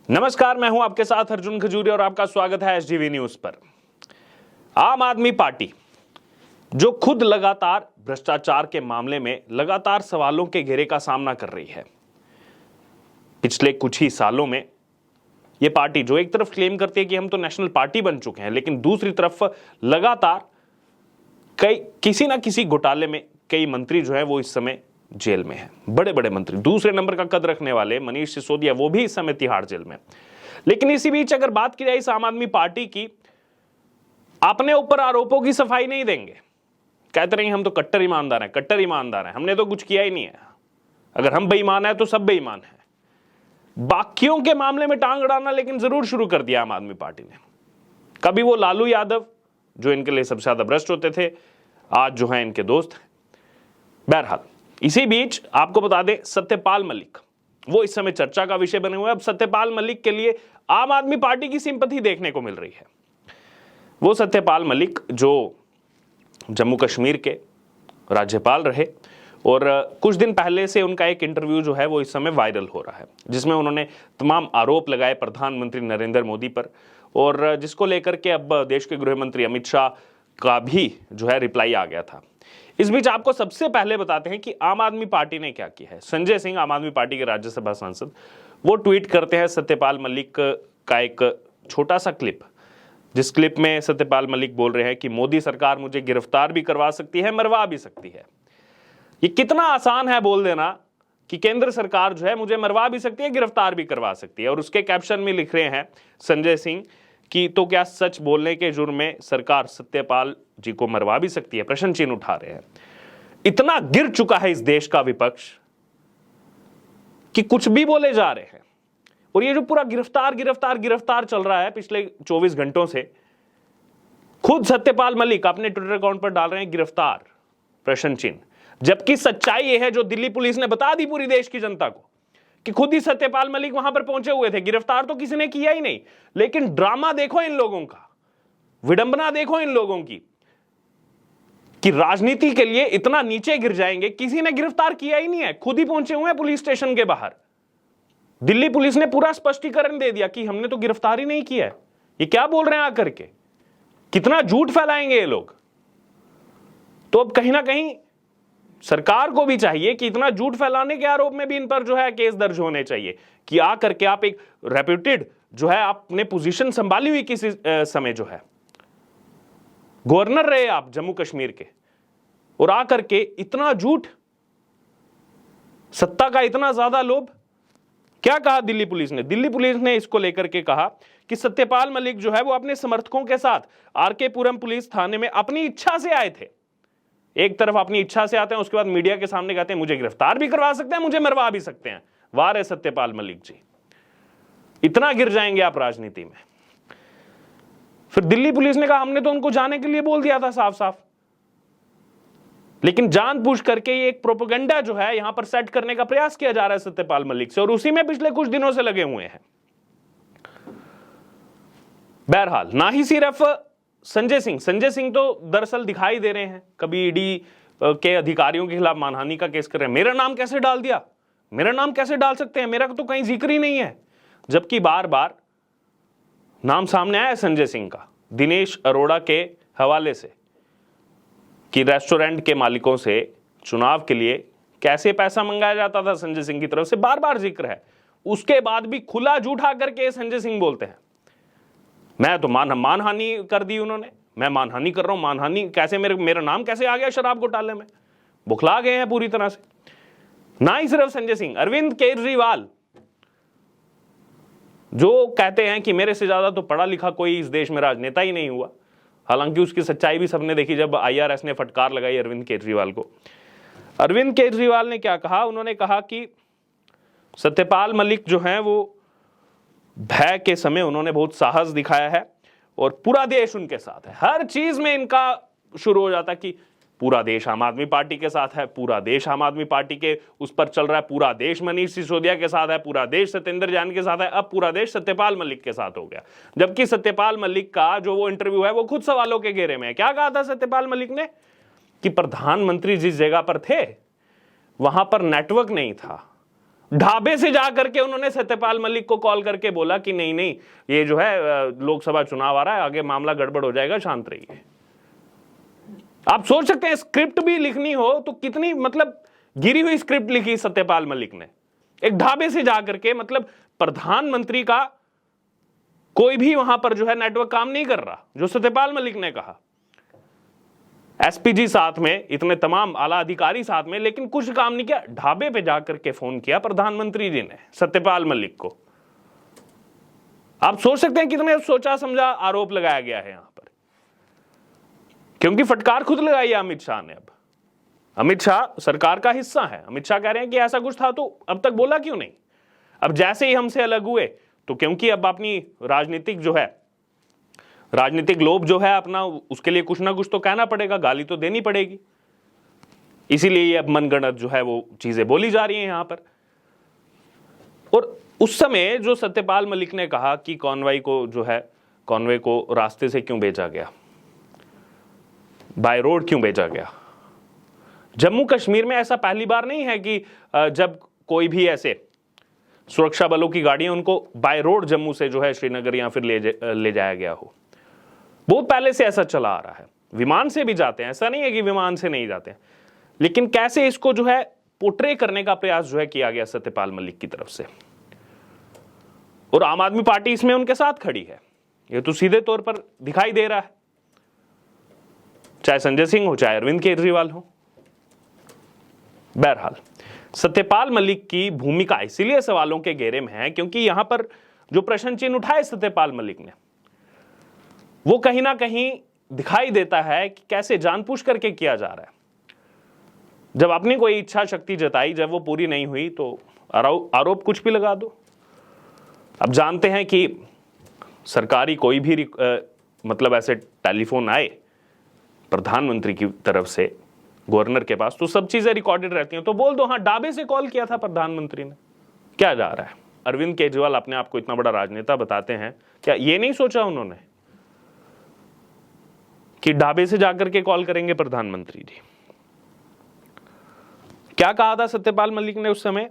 नमस्कार, मैं हूं आपके साथ अर्जुन खजूरिया और आपका स्वागत है एसडीवी न्यूज पर। आम आदमी पार्टी जो खुद लगातार भ्रष्टाचार के मामले में लगातार सवालों के घेरे का सामना कर रही है। पिछले कुछ ही सालों में यह पार्टी जो एक तरफ क्लेम करती है कि हम तो नेशनल पार्टी बन चुके हैं, लेकिन दूसरी तरफ लगातार किसी ना किसी घोटाले में कई मंत्री जो है वो इस समय जेल में है। बड़े बड़े मंत्री, दूसरे नंबर का कद रखने वाले मनीष सिसोदिया, वो भी इस समय तिहाड़ जेल में। लेकिन इसी बीच अगर बात की जाए इस आम आदमी पार्टी की, अपने ऊपर आरोपों की सफाई नहीं देंगे। कहते रहे हम तो कट्टर ईमानदार हैं, कट्टर ईमानदार हैं, हमने तो कुछ किया ही नहीं है। अगर हम बेईमान है तो सब बेईमान है। बाकियों के मामले में टांग अड़ाना लेकिन जरूर शुरू कर दिया आम आदमी पार्टी ने। कभी वो लालू यादव जो इनके लिए सबसे ज्यादा भ्रष्ट होते थे, आज जो है इनके दोस्त हैं। बहरहाल इसी बीच आपको बता दें, सत्यपाल मलिक वो इस समय चर्चा का विषय बने हुए हैं। अब सत्यपाल मलिक के लिए आम आदमी पार्टी की सिंपैथी देखने को मिल रही है। वो सत्यपाल मलिक जो जम्मू कश्मीर के राज्यपाल रहे और कुछ दिन पहले से उनका एक इंटरव्यू जो है वो इस समय वायरल हो रहा है, जिसमें उन्होंने तमाम आरोप लगाए प्रधानमंत्री नरेंद्र मोदी पर, और जिसको लेकर के अब देश के गृह मंत्री अमित शाह का भी जो है रिप्लाई आ गया था। इस बीच आपको सबसे पहले बताते हैं कि आम आदमी पार्टी ने क्या किया है। संजय सिंह, आम आदमी पार्टी के राज्यसभा सांसद, वो ट्वीट करते हैं सत्यपाल मलिक का एक छोटा सा क्लिप, जिस क्लिप में सत्यपाल मलिक बोल रहे हैं कि मोदी सरकार मुझे गिरफ्तार भी करवा सकती है, मरवा भी सकती है। ये कितना आसान है बोल देना कि केंद्र सरकार जो है मुझे मरवा भी सकती है, गिरफ्तार भी करवा सकती है। और उसके कैप्शन में लिख रहे हैं संजय सिंह कि तो क्या सच बोलने के जुर्म में सरकार सत्यपाल जी को मरवा भी सकती है, प्रश्न चिन्ह उठा रहे हैं। इतना गिर चुका है इस देश का विपक्ष कि कुछ भी बोले जा रहे हैं। और ये जो पूरा गिरफ्तार गिरफ्तार गिरफ्तार चल रहा है पिछले 24 घंटों से, खुद सत्यपाल मलिक अपने ट्विटर अकाउंट पर डाल रहे हैं गिरफ्तार, प्रश्न चिन्ह। जबकि सच्चाई यह है जो दिल्ली पुलिस ने बता दी पूरी देश की जनता को कि खुद ही सत्यपाल मलिक वहां पर पहुंचे हुए थे। गिरफ्तार तो किसी ने किया ही नहीं, लेकिन ड्रामा देखो इन लोगों का, विडंबना देखो इन लोगों की कि राजनीति के लिए इतना नीचे गिर जाएंगे। किसी ने गिरफ्तार किया ही नहीं है, खुद ही पहुंचे हुए हैं पुलिस स्टेशन के बाहर। दिल्ली पुलिस ने पूरा स्पष्टीकरण दे दिया कि हमने तो गिरफ्तार ही नहीं किया है। ये क्या बोल रहे हैं आकर के, कितना झूठ फैलाएंगे ये लोग। तो अब कहीं ना कहीं सरकार को भी चाहिए कि इतना झूठ फैलाने के आरोप में भी इन पर जो है केस दर्ज होने चाहिए कि आकर के आप एक रेप्यूटेड जो है आपने पोजीशन संभाली हुई किसी समय जो है गवर्नर रहे आप जम्मू कश्मीर के, और आकर के इतना झूठ, सत्ता का इतना ज्यादा लोभ। क्या कहा दिल्ली पुलिस ने? दिल्ली पुलिस ने इसको लेकर के कहा कि सत्यपाल मलिक जो है वो अपने समर्थकों के साथ आरके पुरम पुलिस थाने में अपनी इच्छा से आए थे। एक तरफ अपनी इच्छा से आते हैं, उसके बाद मीडिया के सामने कहते हैं मुझे गिरफ्तार भी करवा सकते हैं, मुझे मरवा भी सकते हैं। वाह रे सत्यपाल मलिक जी, इतना गिर जाएंगे आप राजनीति में। फिर दिल्ली पुलिस ने कहा हमने तो उनको जाने के लिए बोल दिया था साफ साफ, लेकिन जानबूझ करके ये एक प्रोपेगेंडा जो है यहां पर सेट करने का प्रयास किया जा रहा है सत्यपाल मलिक से, और उसी में पिछले कुछ दिनों से लगे हुए हैं। बहरहाल ना ही सिर्फ संजय सिंह तो दरअसल दिखाई दे रहे हैं, कभी ईडी के अधिकारियों के खिलाफ मानहानि का केस कर रहे हैं। मेरा नाम कैसे डाल दिया, मेरा नाम कैसे डाल सकते हैं, मेरा तो कहीं जिक्र ही नहीं है। जबकि बार बार नाम सामने आया संजय सिंह का दिनेश अरोड़ा के हवाले से कि रेस्टोरेंट के मालिकों से चुनाव के लिए कैसे पैसा मंगाया जाता था संजय सिंह की तरफ से, बार बार जिक्र है। उसके बाद भी खुला झूठ आकर के संजय सिंह बोलते हैं मैं तो मानहानि कर दी उन्होंने, मैं मानहानि कर रहा हूं। मानहानि कैसे, मेरा नाम कैसे आ गया शराब घोटाले में? बुखला गए हैं पूरी तरह से। ना ही सिर्फ संजय सिंह, अरविंद केजरीवाल जो कहते हैं कि मेरे से ज्यादा तो पढ़ा लिखा कोई इस देश में राजनेता ही नहीं हुआ। हालांकि उसकी सच्चाई भी सबने देखी जब आईआरएस ने फटकार लगाई अरविंद केजरीवाल को। अरविंद केजरीवाल ने क्या कहा? उन्होंने कहा कि सत्यपाल मलिक जो हैं वो भय के समय उन्होंने बहुत साहस दिखाया है और पूरा देश उनके साथ है। हर चीज में इनका शुरू हो जाता है कि पूरा देश आम आदमी पार्टी के साथ है, पूरा देश आम आदमी पार्टी के उस पर चल रहा है, पूरा देश मनीष सिसोदिया के साथ है, पूरा देश सत्येंद्र जैन के साथ है, अब पूरा देश सत्यपाल मलिक के साथ हो गया। जबकि सत्यपाल मलिक का जो वो इंटरव्यू है वो खुद सवालों के घेरे में है। क्या कहा था सत्यपाल मलिक ने कि प्रधानमंत्री जिस जगह पर थे वहां पर नेटवर्क नहीं था, ढाबे से जा करके उन्होंने सत्यपाल मलिक को कॉल करके बोला कि नहीं नहीं, ये जो है लोकसभा चुनाव आ रहा है, आगे मामला गड़बड़ हो जाएगा, शांत रहिए। आप सोच सकते हैं स्क्रिप्ट भी लिखनी हो तो कितनी मतलब गिरी हुई स्क्रिप्ट लिखी सत्यपाल मलिक ने, एक ढाबे से जाकर के। मतलब प्रधानमंत्री का कोई भी वहां पर जो है नेटवर्क काम नहीं कर रहा, जो सत्यपाल मलिक ने कहा। एसपीजी साथ में, इतने तमाम आला अधिकारी साथ में, लेकिन कुछ काम नहीं किया। ढाबे पे जाकर के फोन किया प्रधानमंत्री जी ने सत्यपाल मलिक को। आप सोच सकते हैं कितने सोचा समझा आरोप लगाया गया है यहां पर, क्योंकि फटकार खुद लगाई है अमित शाह ने। अब अमित शाह सरकार का हिस्सा है, अमित शाह कह रहे हैं कि ऐसा कुछ था तो अब तक बोला क्यों नहीं। अब जैसे ही हमसे अलग हुए तो क्योंकि अब अपनी राजनीतिक जो है, राजनीतिक लोभ जो है अपना, उसके लिए कुछ ना कुछ तो कहना पड़ेगा, गाली तो देनी पड़ेगी, इसीलिए ये अब मनगढ़ंत जो है वो चीजें बोली जा रही हैं यहां पर। और उस समय जो सत्यपाल मलिक ने कहा कि कॉन्वॉय को जो है, कॉन्वॉय को रास्ते से क्यों भेजा गया, बाय रोड क्यों भेजा गया। जम्मू कश्मीर में ऐसा पहली बार नहीं है कि जब कोई भी ऐसे सुरक्षा बलों की गाड़ियां उनको बाय रोड जम्मू से जो है श्रीनगर या फिर ले जाया गया हो। बहुत पहले से ऐसा चला आ रहा है। विमान से भी जाते हैं, ऐसा नहीं है कि विमान से नहीं जाते हैं, लेकिन कैसे इसको जो है पोर्ट्रे करने का प्रयास जो है किया गया सत्यपाल मलिक की तरफ से। और आम आदमी पार्टी इसमें उनके साथ खड़ी है, ये तो सीधे तौर पर दिखाई दे रहा है, चाहे संजय सिंह हो चाहे अरविंद केजरीवाल हो। बहरहाल सत्यपाल मलिक की भूमिका इसीलिए सवालों के घेरे में है क्योंकि यहां पर जो प्रश्न चिन्ह उठाए सत्यपाल मलिक ने, वो कहीं ना कहीं दिखाई देता है कि कैसे जानबूझ करके किया जा रहा है। जब अपनी कोई इच्छा शक्ति जताई, जब वो पूरी नहीं हुई तो आरोप कुछ भी लगा दो। अब जानते हैं कि सरकारी कोई भी मतलब ऐसे टेलीफोन आए प्रधानमंत्री की तरफ से गवर्नर के पास तो सब चीजें रिकॉर्डेड रहती हैं, तो बोल दो हाँ ढाबे से कॉल किया था प्रधानमंत्री ने। क्या जा रहा है। अरविंद केजरीवाल अपने आप को इतना बड़ा राजनेता बताते हैं, क्या ये नहीं सोचा उन्होंने कि ढाबे से जाकर के कॉल करेंगे प्रधानमंत्री जी। क्या कहा था सत्यपाल मलिक ने उस समय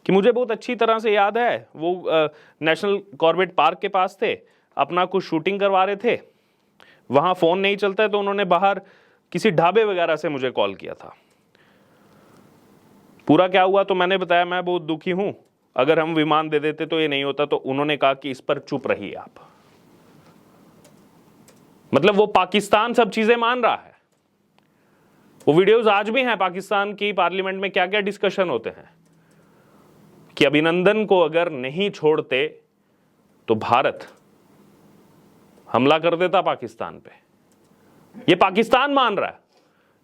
कि मुझे बहुत अच्छी तरह से याद है, वो नेशनल कॉर्बेट पार्क के पास थे, अपना कुछ शूटिंग करवा रहे थे, वहां फोन नहीं चलता है तो उन्होंने बाहर किसी ढाबे वगैरह से मुझे कॉल किया था। पूरा क्या हुआ तो मैंने बताया मैं बहुत दुखी हूं, अगर हम विमान दे देते तो ये नहीं होता। तो उन्होंने कहा कि इस पर चुप रहिए आप। मतलब वो पाकिस्तान सब चीजें मान रहा है। वो वीडियोस आज भी हैं, पाकिस्तान की पार्लियामेंट में क्या क्या डिस्कशन होते हैं कि अभिनंदन को अगर नहीं छोड़ते तो भारत हमला कर देता पाकिस्तान पे। ये पाकिस्तान मान रहा है,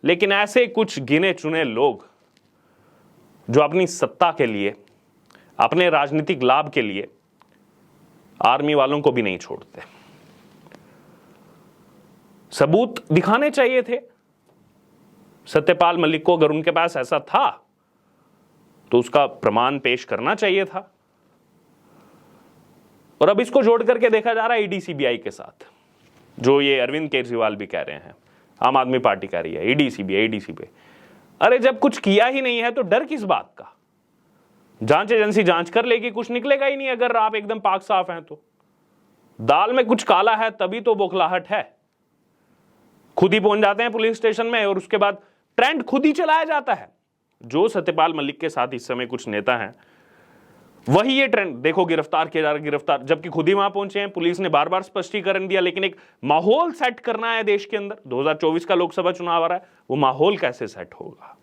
लेकिन ऐसे कुछ गिने चुने लोग जो अपनी सत्ता के लिए, अपने राजनीतिक लाभ के लिए आर्मी वालों को भी नहीं छोड़ते। सबूत दिखाने चाहिए थे सत्यपाल मलिक को, अगर उनके पास ऐसा था तो उसका प्रमाण पेश करना चाहिए था। और अब इसको जोड़ करके देखा जा रहा है ईडी सीबीआई के साथ, जो ये अरविंद केजरीवाल भी कह रहे हैं, आम आदमी पार्टी कह रही है ईडी सीबीआई। अरे जब कुछ किया ही नहीं है तो डर किस बात का। जांच एजेंसी जांच कर लेगी, कुछ निकलेगा ही नहीं अगर आप एकदम पाक साफ हैं तो। दाल में कुछ काला है तभी तो बौखलाहट है। खुद ही पहुंच जाते हैं पुलिस स्टेशन में और उसके बाद ट्रेंड खुद ही चलाया जाता है। जो सत्यपाल मलिक के साथ इस समय कुछ नेता हैं, वही ये ट्रेंड देखो, गिरफ्तार किया जा रहा है, गिरफ्तार, जबकि खुद ही वहां पहुंचे हैं। पुलिस ने बार बार स्पष्टीकरण दिया, लेकिन एक माहौल सेट करना है देश के अंदर। 2024 का लोकसभा चुनाव आ रहा है, वो माहौल कैसे सेट होगा,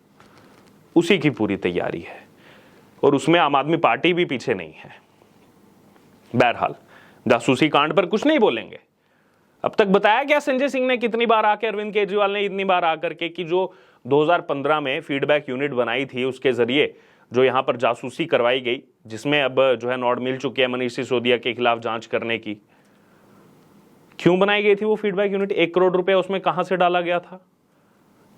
उसी की पूरी तैयारी है, और उसमें आम आदमी पार्टी भी पीछे नहीं है। बहरहाल जासूसी कांड पर कुछ नहीं बोलेंगे। अब तक बताया गया संजय सिंह ने कितनी बार आके, अरविंद केजरीवाल ने इतनी बार आकर के, कि जो 2015 में फीडबैक यूनिट बनाई थी उसके जरिए जो यहां पर जासूसी करवाई गई, जिसमें अब जो है नॉड मिल चुकी है मनीष सिसोदिया के खिलाफ जांच करने की। क्यों बनाई गई थी वो फीडबैक यूनिट? 1 करोड़ रुपए उसमें कहां से डाला गया था?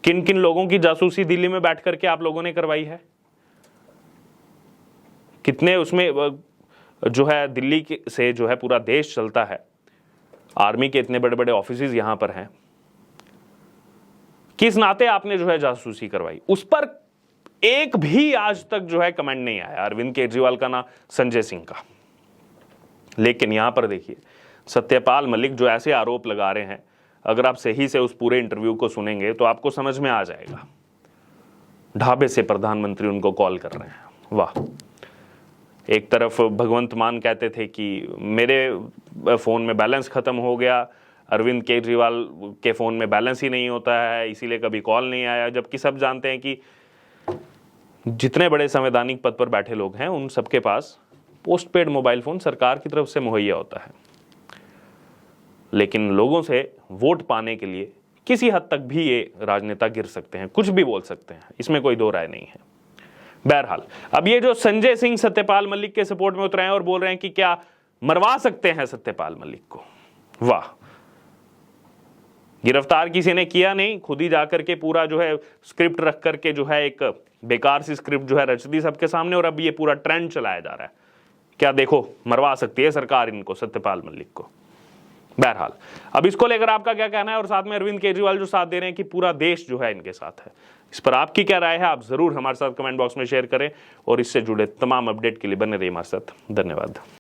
किन किन लोगों की जासूसी दिल्ली में बैठ करके आप लोगों ने करवाई है? कितने उसमें जो है दिल्ली से जो है पूरा देश चलता है, आर्मी के इतने बड़े बड़े ऑफिसेज यहां पर हैं, किस नाते आपने जो है जासूसी करवाई? उस पर एक भी आज तक जो है कमेंट नहीं आया अरविंद केजरीवाल का ना संजय सिंह का। लेकिन यहां पर देखिए सत्यपाल मलिक जो ऐसे आरोप लगा रहे हैं, अगर आप सही से उस पूरे इंटरव्यू को सुनेंगे तो आपको समझ में आ जाएगा। ढाबे से प्रधानमंत्री उनको कॉल कर रहे हैं, वाह। एक तरफ भगवंत मान कहते थे कि मेरे फोन में बैलेंस खत्म हो गया, अरविंद केजरीवाल के फोन में बैलेंस ही नहीं होता है इसीलिए कभी कॉल नहीं आया, जबकि सब जानते हैं कि जितने बड़े संवैधानिक पद पर बैठे लोग हैं उन सबके पास पोस्ट पेड मोबाइल फोन सरकार की तरफ से मुहैया होता है। लेकिन लोगों से वोट पाने के लिए किसी हद तक भी ये राजनेता गिर सकते हैं, कुछ भी बोल सकते हैं, इसमें कोई दो राय नहीं है। बहरहाल अब ये जो संजय सिंह सत्यपाल मलिक के सपोर्ट में उतरे हैं और बोल रहे हैं कि क्या मरवा सकते हैं सत्यपाल मलिक को, वाह। गिरफ्तार किसी ने किया नहीं, खुद ही जाकर के पूरा जो है स्क्रिप्ट रख करके जो है एक बेकार सी स्क्रिप्ट जो है रच दी सबके सामने, और अब ये पूरा ट्रेंड चलाया जा रहा है। क्या देखो मरवा सकती है सरकार इनको, सत्यपाल मलिक को। बहरहाल अब इसको लेकर आपका क्या कहना है, और साथ में अरविंद केजरीवाल जो साथ दे रहे हैं कि पूरा देश जो है इनके साथ है, इस पर आपकी क्या राय है आप जरूर हमारे साथ कमेंट बॉक्स में शेयर करें, और इससे जुड़े तमाम अपडेट के लिए बने रहिए हमारे साथ। धन्यवाद।